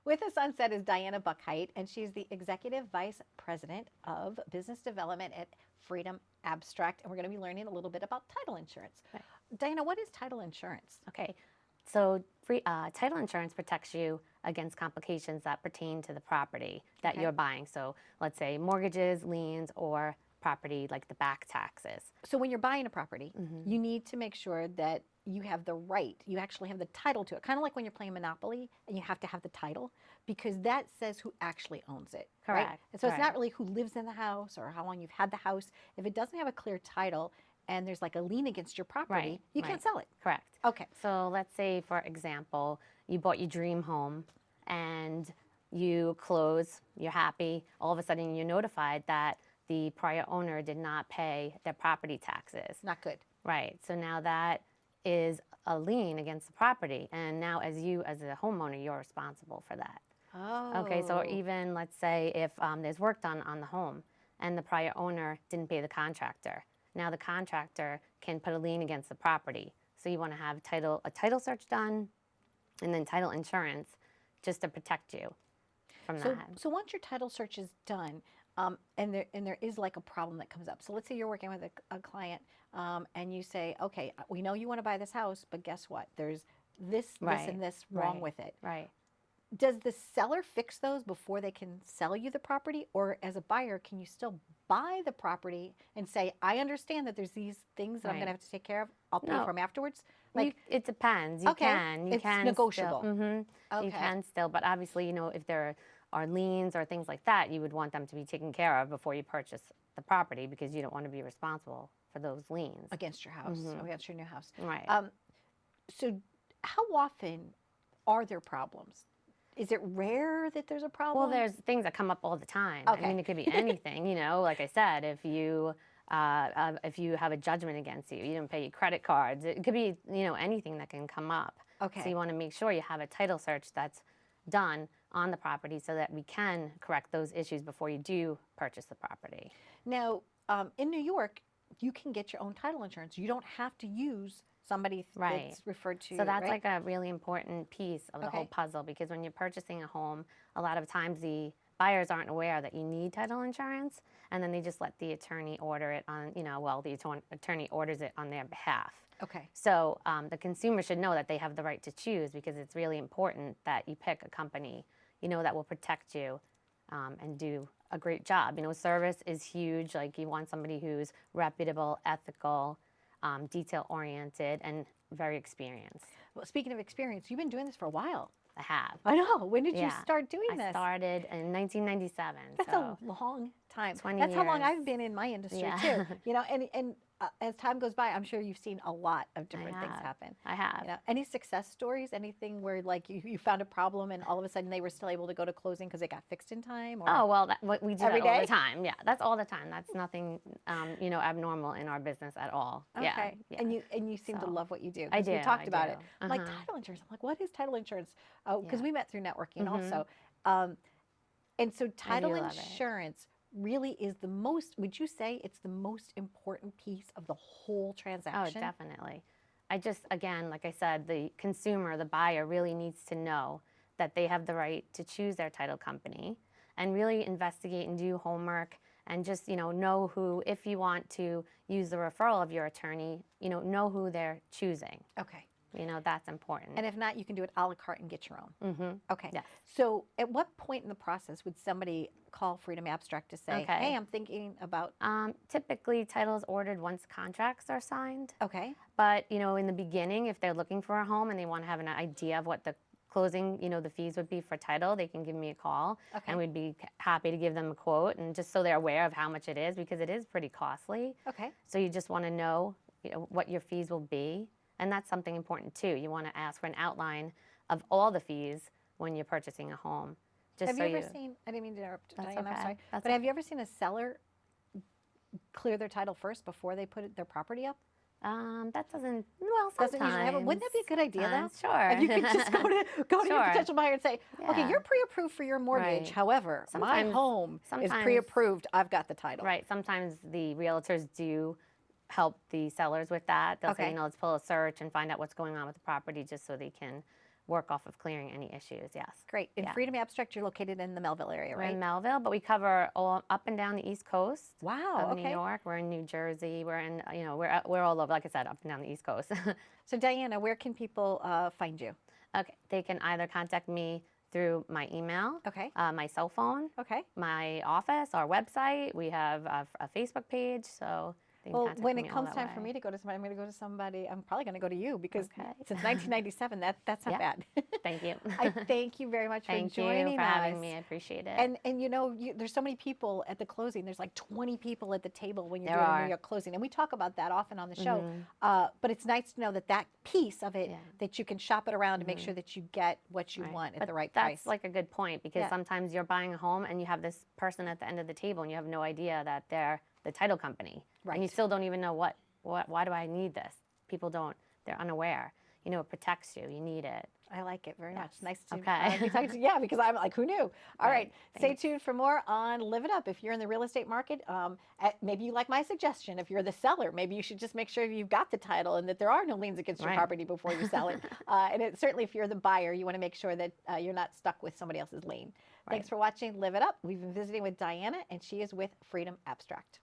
With us on set is Diana Buckheit, and she's the Executive Vice President of Business Development at Freedom Abstract, and we're going to be learning a little bit about title insurance. Right. Diana, what is title insurance? Okay, so title insurance protects you against complications that pertain to the property that you're buying. So let's say mortgages, liens, or property like the back taxes. So when you're buying a property, you need to make sure that you have the right, you actually have the title to it. Kind of like when you're playing Monopoly and you have to have the title because that says who actually owns it. Correct. Right? And so it's not really who lives in the house or how long you've had the house. If it doesn't have a clear title and there's like a lien against your property, you can't sell it. Correct. Okay. So let's say, for example, you bought your dream home and you close, you're happy, all of a sudden you're notified that the prior owner did not pay their property taxes. Not good. Right. So now that is a lien against the property, and now as a homeowner, you're responsible for that. Oh. Okay, so even let's say if there's work done on the home and the prior owner didn't pay the contractor, now the contractor can put a lien against the property. So you want to have a title search done and then title insurance just to protect you from that. So once your title search is done, and there is like a problem that comes up. So let's say you're working with a client, and you say, okay, we know you want to buy this house, but guess what? There's this, and this wrong with it. Right. Does the seller fix those before they can sell you the property? Or as a buyer, can you still buy the property and say, I understand that there's these things that I'm going to have to take care of. I'll pay for them afterwards? Like, it depends. You can. You it's can negotiable. Still, You can still. But obviously, if there are liens or things like that, you would want them to be taken care of before you purchase the property because you don't want to be responsible for those liens. Against your house, against your new house. Right. So how often are there problems? Is it rare that there's a problem? Well, there's things that come up all the time. Okay. I mean, it could be anything, like I said, if you have a judgment against you, you didn't pay your credit cards, it could be, anything that can come up. Okay. So you want to make sure you have a title search that's done on the property so that we can correct those issues before you do purchase the property. Now, in New York, you can get your own title insurance. You don't have to use somebody that's referred to. So that's like a really important piece of the whole puzzle, because when you're purchasing a home, a lot of times the buyers aren't aware that you need title insurance, and then they just let the attorney order it on, the attorney orders it on their behalf. Okay. So the consumer should know that they have the right to choose, because it's really important that you pick a company, that will protect you and do a great job. Service is huge. Like, you want somebody who's reputable, ethical, detail-oriented, and very experienced. Well, speaking of experience, you've been doing this for a while. I have. I know. When did you start doing this? I started in 1997. That's a long time. 20 That's years. how long I've been in my industry too. And as time goes by, I'm sure you've seen a lot of different things happen. I have. Any success stories? Anything where like you found a problem and all of a sudden they were still able to go to closing because it got fixed in time? Or Oh, well, we do every that all day? the time. Yeah, that's all the time. That's nothing, abnormal in our business at all. Okay. Yeah. And you seem to love what you do. I do. We talked I about do. it. I'm like, title insurance. I'm like, what is title insurance? Because we met through networking also. And so title insurance really is the most, would you say it's the most important piece of the whole transaction? Oh, definitely. Again, like I said, the consumer, the buyer, really needs to know that they have the right to choose their title company and really investigate and do homework and just, know who, if you want to use the referral of your attorney, know who they're choosing. Okay. That's important. And if not, you can do it a la carte and get your own. Okay. Yes. So at what point in the process would somebody call Freedom Abstract to say, hey, I'm thinking about... Typically, title is ordered once contracts are signed. Okay. But, in the beginning, if they're looking for a home and they want to have an idea of what the closing, the fees would be for title, they can give me a call. Okay. And we'd be happy to give them a quote, and just so they're aware of how much it is, because it is pretty costly. Okay. So you just want to know, what your fees will be. And that's something important too. You want to ask for an outline of all the fees when you're purchasing a home. Have you ever seen, I didn't mean to interrupt, Diana, I'm sorry, but have you ever seen a seller clear their title first before they put their property up? That doesn't, well, sometimes. Doesn't usually happen. Wouldn't that be a good idea though? Sure. If you could just go to your potential buyer and say, okay, you're pre-approved for your mortgage. Right. However, my home is pre-approved. I've got the title. Right. Sometimes the realtors do help the sellers with that. They'll say, let's pull a search and find out what's going on with the property, just so they can work off of clearing any issues. Yes. Great. In Freedom Abstract, you're located in the Melville area, right? We're in Melville, but we cover all up and down the East Coast. Wow. Of New York. We're in New Jersey. We're in, we're all over. Like I said, up and down the East Coast. So Diana, where can people find you? Okay. They can either contact me through my email, okay, my cell phone, okay, my office, our website. We have a Facebook page, so they can contact when me it comes all that time way. for me to go to somebody, I'm going to go to somebody. I'm probably going to go to you because since 1997, that's not bad. Thank you. I thank you very much for joining us. Thank you for having me. I appreciate it. And there's so many people at the closing. There's like 20 people at the table when you're doing a New York closing, and we talk about that often on the show. But it's nice to know that piece of it, that you can shop it around to make sure that you get what you want at the right price. That's like a good point, because sometimes you're buying a home and you have this person at the end of the table and you have no idea that they're the title company, and you still don't even know why do I need this? People don't, they're unaware. It protects you. You need it. I like it very much. Nice to be talking to you. Yeah, because I'm like, who knew? All right. Stay tuned for more on Live It Up. If you're in the real estate market, maybe you like my suggestion. If you're the seller, maybe you should just make sure you've got the title and that there are no liens against your property before you sell it. And certainly if you're the buyer, you want to make sure that you're not stuck with somebody else's lien. Thanks for watching Live It Up. We've been visiting with Diana, and she is with Freedom Abstract.